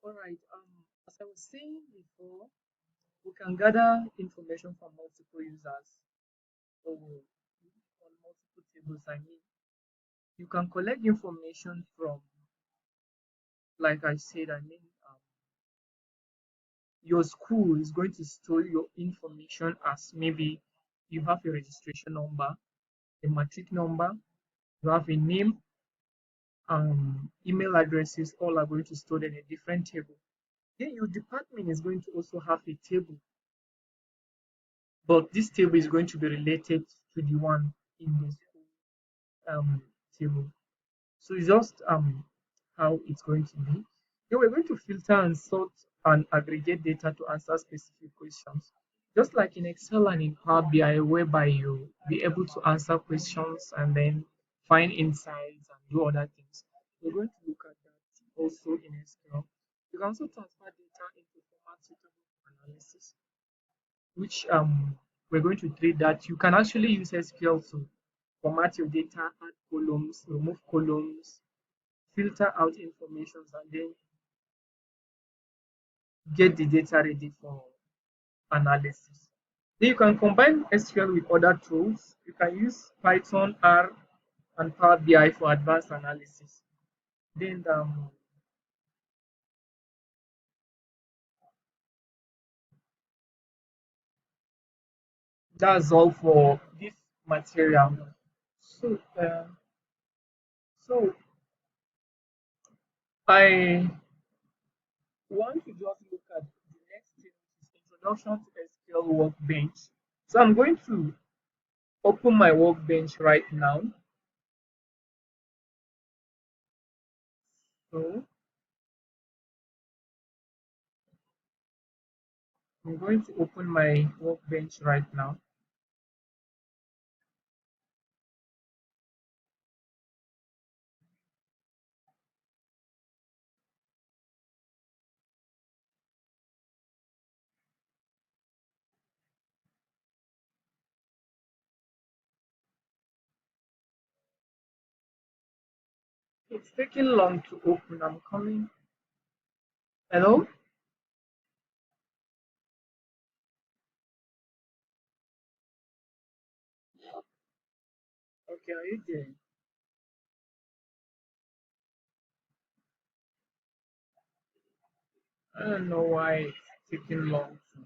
All right. As I was saying before, we can gather information from multiple users or on multiple tables. I mean, you can collect information from, like I said, your school is going to store your information as maybe you have a registration number, a matric number, you have a name, email addresses, all are going to store in a different table. Then your department is going to also have a table, but this table is going to be related to the one in the school table. So it's just how it's going to be. Then we're going to filter and sort and aggregate data to answer specific questions. Just like in Excel and in Power BI, whereby you be able to answer questions and then find insights and do other things. We're going to look at that also in SQL. You can also transfer data into formats suitable for analysis, which we're going to treat that. You can actually use SQL to format your data, add columns, remove columns, filter out information, and then get the data ready for analysis. Then you can combine SQL with other tools. You can use Python, R, and Power BI for advanced analysis. Then that's all for this material. So, so I want to just look at the next thing, which is introduction to SQL Workbench. So I'm going to open my Workbench right now. So I'm going to open my Workbench right now. It's taking long to open. I'm coming. Hello? Okay, are you there? I don't know why it's taking long to.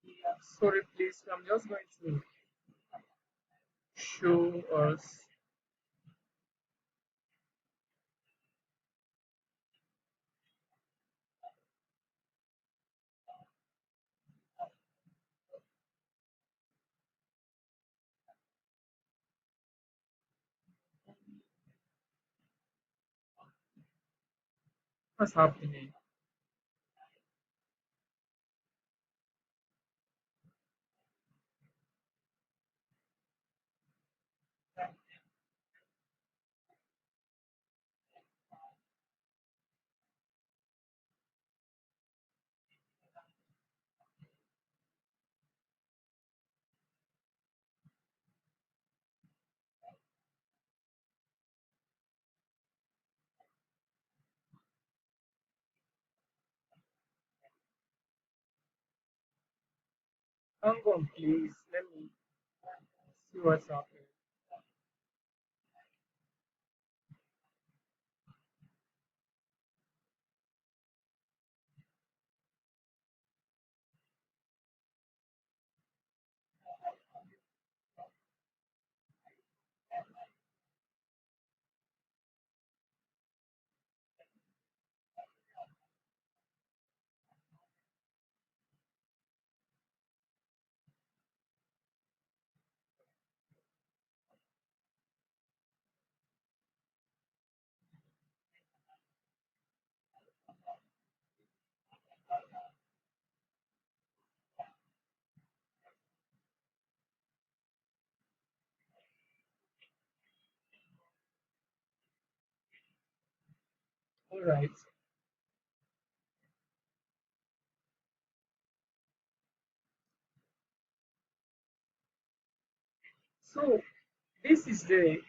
Yeah, sorry, please. I'm just going to show us what's happening. Hang on, please. Let me see what's happening. All right. So this is the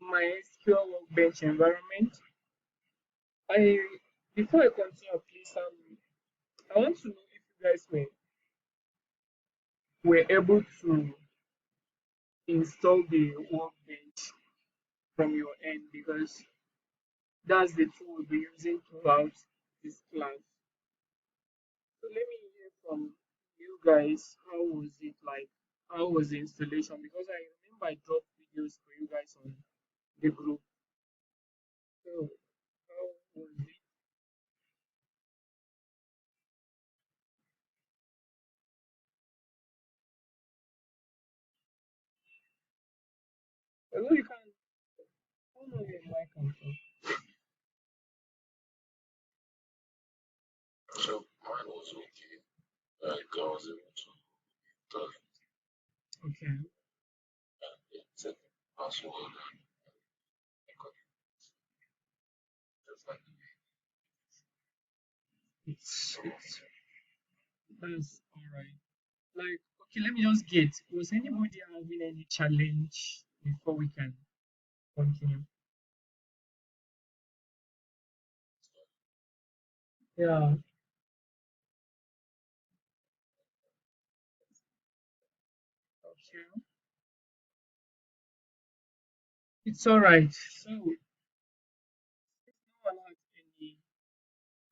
my SQL workbench environment. I Before I continue, please I want to know if you guys were able to install the workbench from your end because that's the tool we'll be using throughout this class. So let me hear from you guys. How was it like? How was the installation? Because I remember I dropped videos for you guys on the group. So how was it? Although you can turn on your mic and talk. So mine was okay. Like I was able to tell Okay. it set password and I got it just like It's that's all right. Like, okay, let me just get. Was anybody having any challenge before we can continue? Yeah. Okay. It's all right. So, if no one has any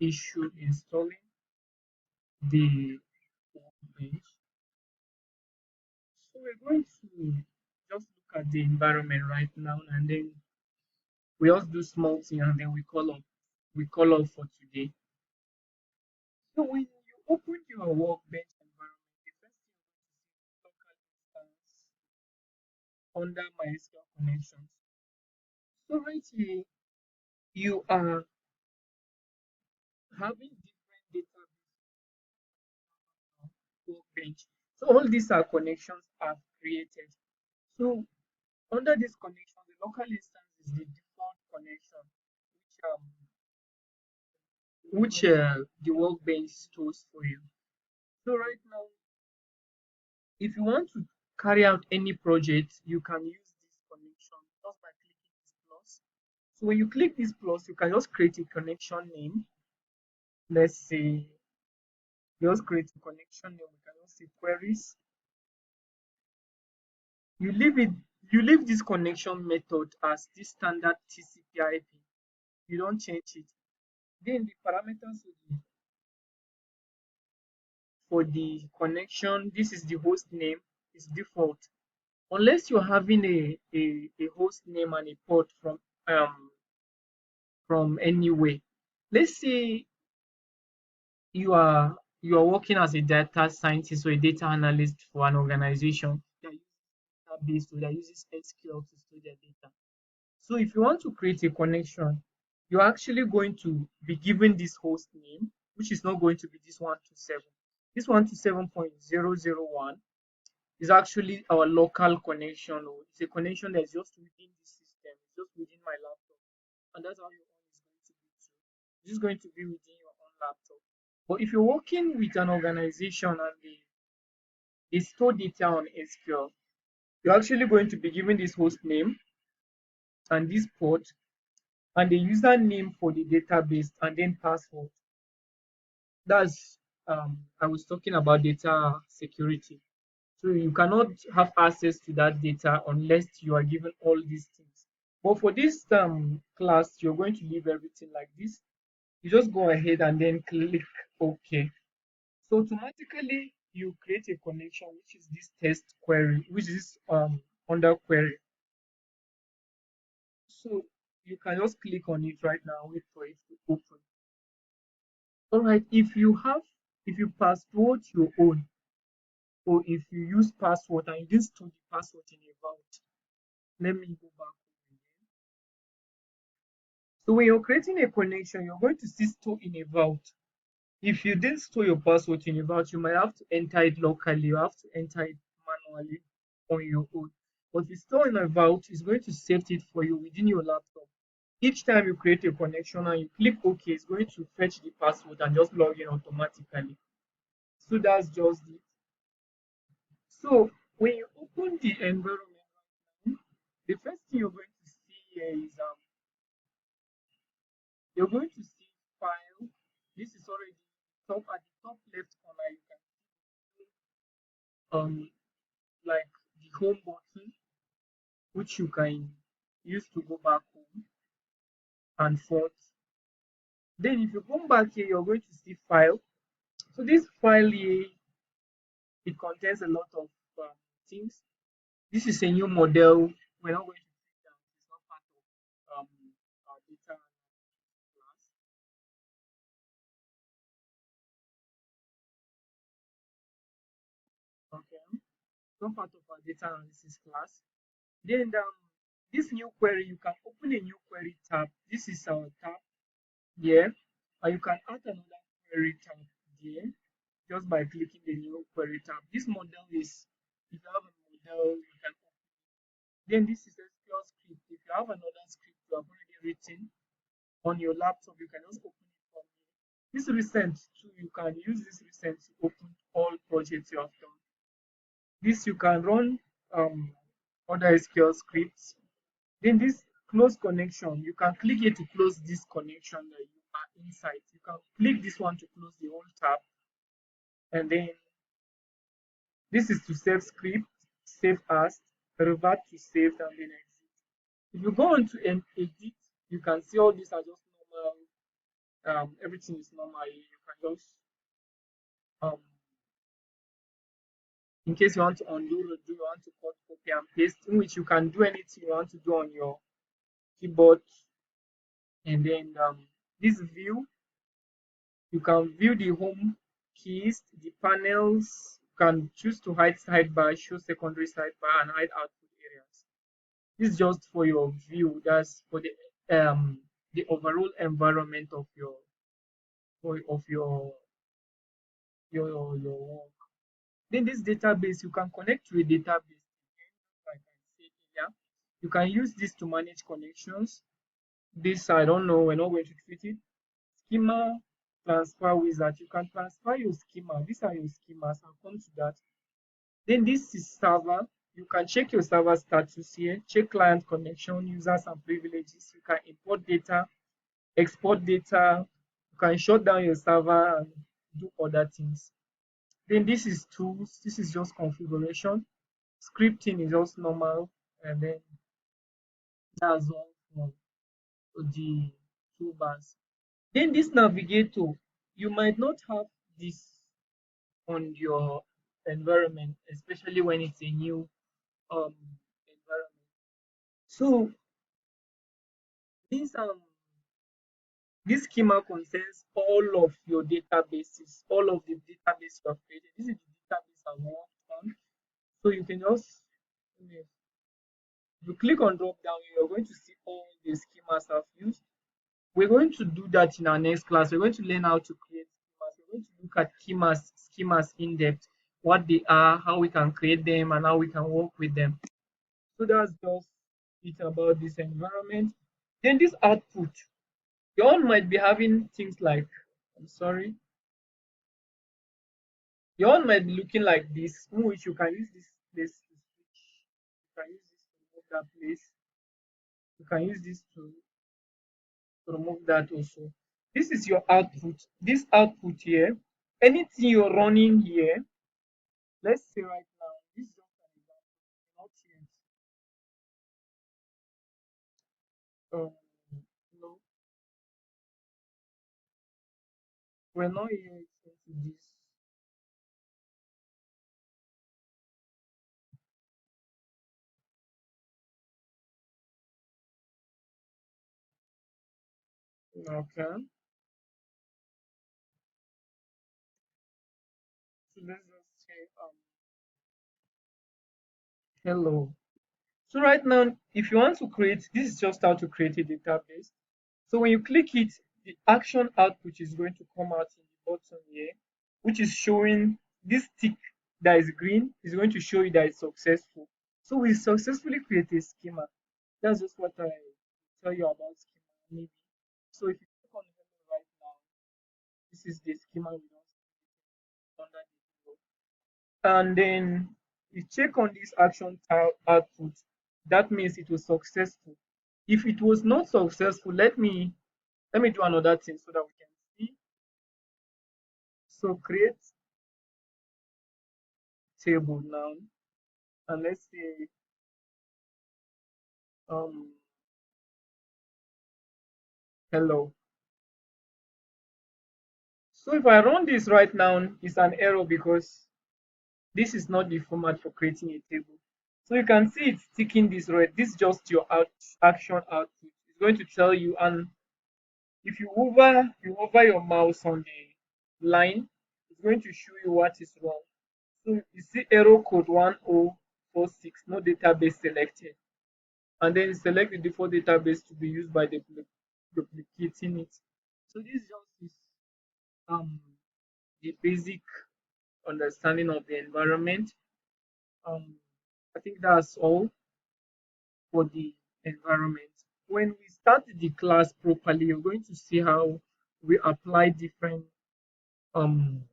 issue installing the workbench, so we're going to just look at the environment right now, and then we also do small thing, and then we call off for today. So when you open your workbench environment, the first thing you want to see is local instance under MySQL connections. So right here, you are having different database workbench. So all these are connections I've created. So under this connection, the local instance is the default connection, which the workbench stores for you. So right now, if you want to carry out any project, you can use this connection just by clicking this plus. So when you click this plus, you can just create a connection name. Let's say just create a connection name. We can just say queries. You leave it. You leave this connection method as this standard TCP/IP. You don't change it. Then the parameters for the connection, this is the host name, is default. Unless you're having a host name and a port from anywhere. Let's say you are working as a data scientist or a data analyst for an organization that uses database or that uses SQL to store their data. So if you want to create a connection, you're actually going to be given this host name, which is not going to be this 127. This 127.001 is actually our local connection, or it's a connection that's just within the system, it's just within my laptop. And that's how your own is going to be too. It's just going to be within your own laptop. But if you're working with an organization and they store data on SQL, you're actually going to be given this host name and this port and the username for the database and then password. That's I was talking about data security. So you cannot have access to that data unless you are given all these things. But for this class, you're going to leave everything like this. You just go ahead and then click OK. So automatically you create a connection, which is this test query, which is under query. So you can just click on it right now, wait for it to open. All right, if you password your own, or if you use password and you didn't store the password in a vault, let me go back again. So when you're creating a connection, you're going to see store in a vault. If you didn't store your password in a vault, you might have to enter it locally. You have to enter it manually on your own. But if you store in a vault, it's going to save it for you within your laptop. Each time you create a connection and you click OK, it's going to fetch the password and just log in automatically. So that's just it. So when you open the environment, the first thing you're going to see here is you're going to see file. This is already top at the top left corner. You can see like the home button, which you can use to go back home and forth. Then if you come back here, you're going to see file. So this file here, it contains a lot of things. This is a new model. We're not going to see that. It's not part of our data class. Okay, not part of our data analysis class. Then this new query, you can open a new query tab. This is our tab here, and you can add another query tab here just by clicking the new query tab. This model is, if you have a model, you can open. Then this is SQL script. If you have another script you have already written on your laptop, you can just open it from here. This recent too, you can use this recent to open all projects you have done. This you can run other SQL scripts. Then this close connection, you can click here to close this connection that you are inside. You can click this one to close the whole tab, and then this is to save script, save as, revert to saved, and then exit. If you go on to edit, you can see all these are just normal. Everything is normal. You can just um, in case you want to undo, redo, you want to cut, copy, and paste, in which you can do anything you want to do on your keyboard. And then this view, you can view the home keys, the panels. You can choose to hide sidebar, show secondary sidebar, and hide output areas. This is just for your view. That's for the overall environment of your of your work. Then this database, you can connect to a database. Like I said earlier, you can use this to manage connections. This I don't know. We're not going to treat it. Schema transfer wizard. You can transfer your schema. These are your schemas. I'll come to that. Then this is server. You can check your server status here. Check client connection, users and privileges. You can import data, export data. You can shut down your server and do other things. Then this is tools. This is just configuration. Scripting is just normal, and then that's all for the toolbars. Then this navigator, you might not have this on your environment, especially when it's a new environment. So this this schema contains all of your databases, all of the database you have created. This is the database I worked on. So you can just if you click on drop down, you're going to see all the schemas I've used. We're going to do that in our next class. We're going to learn how to create schemas. We're going to look at schemas in depth, what they are, how we can create them, and how we can work with them. So that's just it about this environment. Then this output, your own might be having things like, I'm sorry, your own might be looking like this, in which you can use this place to switch. You can use this to move that place. You can use this to remove that also. This is your output. This output here, anything you're running here, let's say right now, this is just an example, not yet. Um, no, we're not yet into this. Okay, so let's just say hello. So right now, if you want to create, this is just how to create a database. So when you click it, the action output is going to come out in the bottom here, which is showing this tick that is green is going to show you that it's successful. So we successfully create a schema. That's just what I tell you about schema. maybe. So if you click on hello right now, this is the schema we don't see under the table. And then you check on this action output. That means it was successful. If it was not successful, let me do another thing so that we can see. So create table now, and let's say um hello. So if I run this right now, it's an error because this is not the format for creating a table. So you can see it's ticking this red. This is just your action output. It's going to tell you, and if you hover your mouse on the line, it's going to show you what is wrong. So you see error code 1046, no database selected. And then select the default database to be used by duplicating it. So this just is um the basic understanding of the environment. Um, I think that's all for the environment. When we start the class properly, you're going to see how we apply um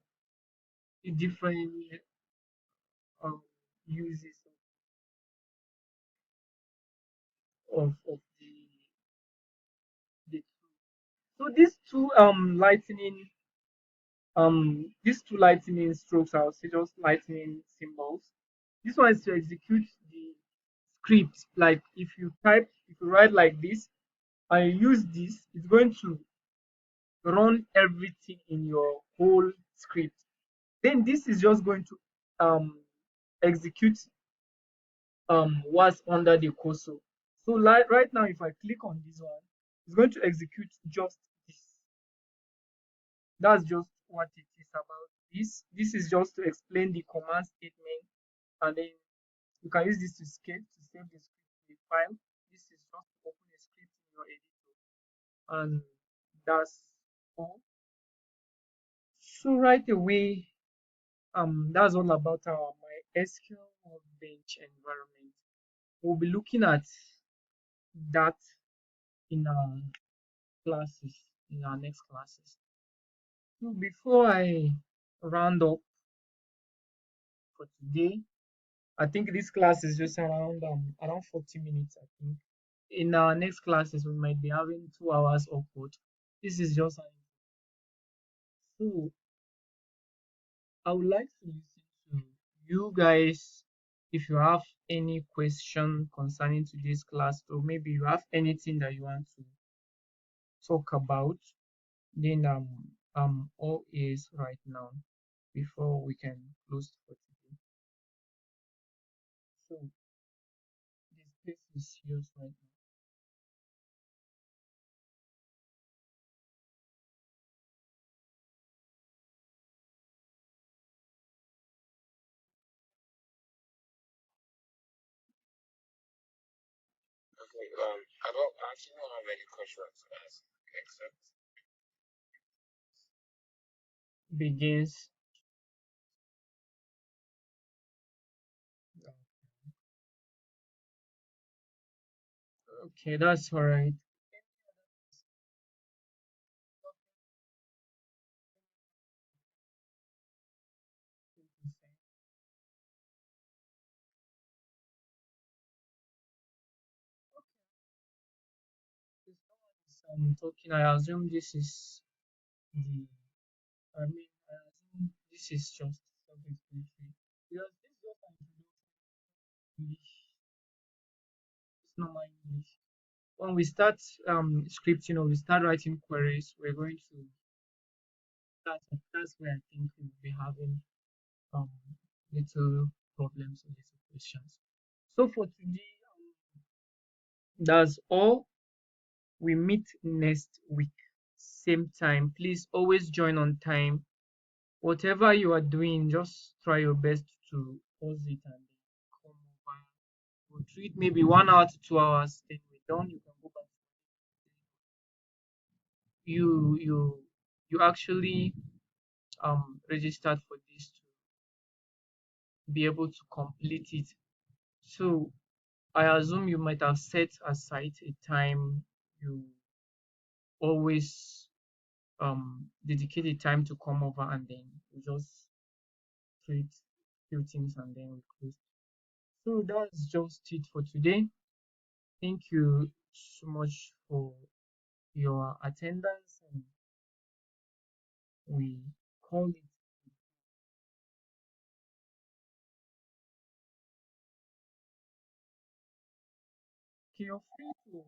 different um uses of the so these two lightning strokes, I'll say just lightning symbols. This one is to execute the script. Like if you write like this and you use this, it's going to run everything in your whole script. Then this is just going to execute what's under the console. So like right now, if I click on this one, it's going to execute just this. That's just what it is about. This is just to explain the command statement, and then you can use this to save the script to a file. This is just to open a script in your editor, and that's all. So right away, that's all about our my SQL Workbench environment. We'll be looking at that in our classes, in our next classes. So before I round up for today, I think this class is just around 40 minutes, I think. In our next classes, we might be having 2 hours upward. This is just so I would like to listen to you guys if you have any question concerning today's class, or maybe you have anything that you want to talk about, then all is right now before we can close for today. So this place is yours right now. Okay, I actually don't have any questions to ask, except Begins. Okay, that's all right. Talking. I assume this is the. I assume this is just self-explanatory because this is just an introduction to English. It's normal English. When we start scripting or we start writing queries, we're going to that's where I think we'll be having um little problems or little questions. So for today, that's all. We meet next week, same time. Please always join on time. Whatever you are doing, just try your best to pause it and come over. We'll treat maybe 1 hour to 2 hours. Then we're done. You can go back. You you actually registered for this to be able to complete it. So I assume you might have set aside a time you always dedicated time to come over, and then we just treat few things and then we close. So that's just it for today. Thank you so much for your attendance, and we call it. Feel free to